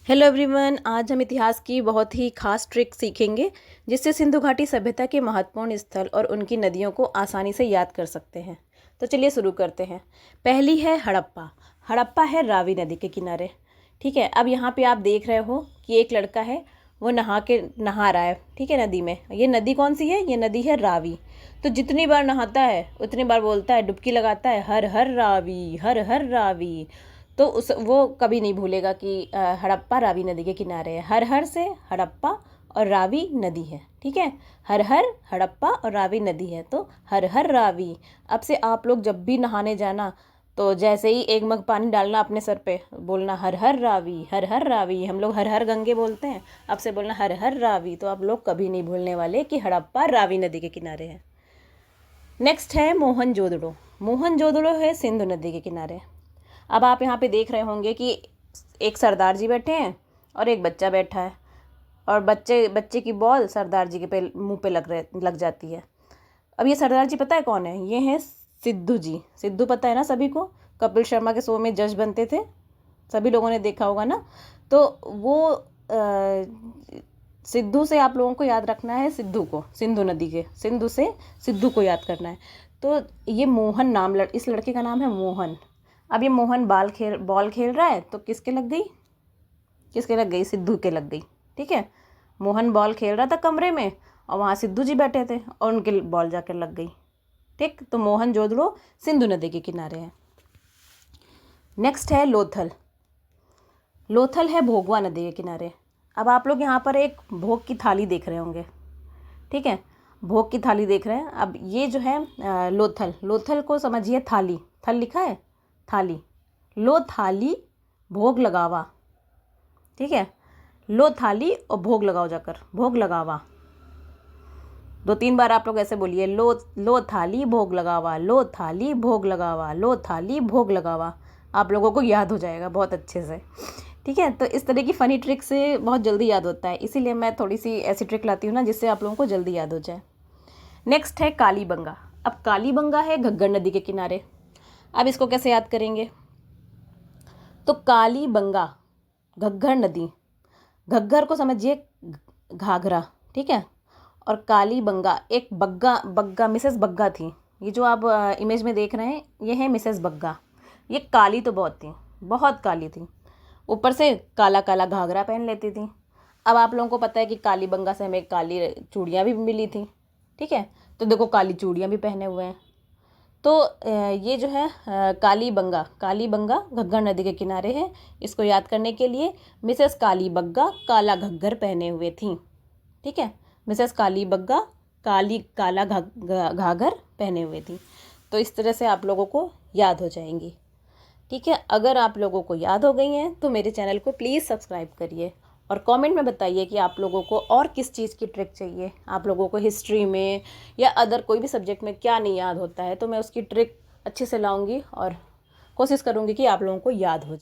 Hello everyone, आज हम इतिहास की बहुत ही खास ट्रिक सीखेंगे जिससे सिंधु घाटी सभ्यता के महत्वपूर्ण स्थल और उनकी नदियों को आसानी से याद कर सकते हैं। तो चलिए शुरू करते हैं। पहली है हड़प्पा। हड़प्पा है रावी नदी के किनारे। ठीक है, अब यहाँ पे आप देख रहे हो कि एक लड़का है, वो नहा रहा है। ठीक है, नदी में। ये नदी कौन सी है? ये नदी है रावी। तो जितनी बार नहाता है उतनी बार बोलता है, डुबकी लगाता है, हर हर रावी, हर हर रावी। तो वो कभी नहीं भूलेगा कि हड़प्पा रावी नदी के किनारे है। हर हर से हड़प्पा और रावी नदी है। ठीक है, हर हर हड़प्पा और रावी नदी है, तो हर हर रावी। अब से आप लोग जब भी नहाने जाना तो जैसे ही एक मग पानी डालना अपने सर पे, बोलना हर हर रावी, हर हर रावी। हम लोग हर हर गंगे बोलते हैं, अब से बोलना हर हर रावी। तो आप लोग कभी नहीं भूलने वाले कि हड़प्पा रावी नदी के किनारे है। नेक्स्ट है मोहनजोदड़ो। मोहनजोदड़ो है सिंधु नदी के किनारे। अब आप यहाँ पे देख रहे होंगे कि एक सरदार जी बैठे हैं और एक बच्चा बैठा है, और बच्चे की बॉल सरदार जी के मुंह पे लग जाती है। अब ये सरदार जी पता है कौन है? ये हैं सिद्धू जी। सिद्धू पता है ना सभी को, कपिल शर्मा के शो में जज बनते थे, सभी लोगों ने देखा होगा ना। तो वो सिद्धू से आप लोगों को याद रखना है, सिद्धू को, सिंधु नदी के सिंधु से सिद्धू को याद करना है। तो ये मोहन नाम, इस लड़के का नाम है मोहन। अब ये मोहन बॉल खेल रहा है, तो किसके लग गई? किसके लग गई? सिद्धू के लग गई। ठीक है, मोहन बॉल खेल रहा था कमरे में और वहाँ सिद्धू जी बैठे थे और उनके बॉल जाकर लग गई। ठीक, तो मोहनजोदड़ो सिंधु नदी के किनारे है। नेक्स्ट है लोथल। लोथल है भोगवा नदी के किनारे। अब आप लोग यहाँ पर एक भोग की थाली देख रहे होंगे। ठीक है, भोग की थाली देख रहे हैं। अब ये जो है लोथल, लोथल को समझिए थाली, थल लिखा है थाली। लो थाली भोग लगावा। ठीक है, लो थाली और भोग लगाओ, जाकर भोग लगावा। 2-3 बार आप लोग ऐसे बोलिए, लो थाली भोग लगावा, लो थाली भोग लगावा, लो थाली भोग लगावा। आप लोगों को याद हो जाएगा बहुत अच्छे से। ठीक है, तो इस तरह की फ़नी ट्रिक से बहुत जल्दी याद होता है, इसीलिए मैं थोड़ी सी ऐसी ट्रिक लाती हूँ ना जिससे आप लोगों को जल्दी याद हो जाए। नेक्स्ट है कालीबंगा। अब कालीबंगा है घग्गर नदी के किनारे। अब इसको कैसे याद करेंगे? तो कालीबंगा, घग्गर नदी, घग्गर को समझिए घाघरा। ठीक है, और कालीबंगा एक बग्गा मिसेस बग्गा थी। ये जो आप इमेज में देख रहे हैं, ये है मिसेस बग्गा। ये काली तो बहुत थी, बहुत काली थी, ऊपर से काला काला घाघरा पहन लेती थी। अब आप लोगों को पता है कि कालीबंगा से हमें काली चूड़ियाँ भी मिली थी। ठीक है, तो देखो काली चूड़ियाँ भी पहने हुए हैं। तो ये जो है कालीबंगा घग्गर नदी के किनारे है। इसको याद करने के लिए मिसेस कालीबंगा काला घग्गर पहने हुए थी। ठीक है, मिसेस कालीबंगा काला घाघर पहने हुए थी। तो इस तरह से आप लोगों को याद हो जाएंगी। ठीक है, अगर आप लोगों को याद हो गई हैं तो मेरे चैनल को प्लीज़ सब्सक्राइब करिए और कमेंट में बताइए कि आप लोगों को और किस चीज़ की ट्रिक चाहिए। आप लोगों को हिस्ट्री में या अदर कोई भी सब्जेक्ट में क्या नहीं याद होता है, तो मैं उसकी ट्रिक अच्छे से लाऊंगी और कोशिश करूंगी कि आप लोगों को याद हो जाए।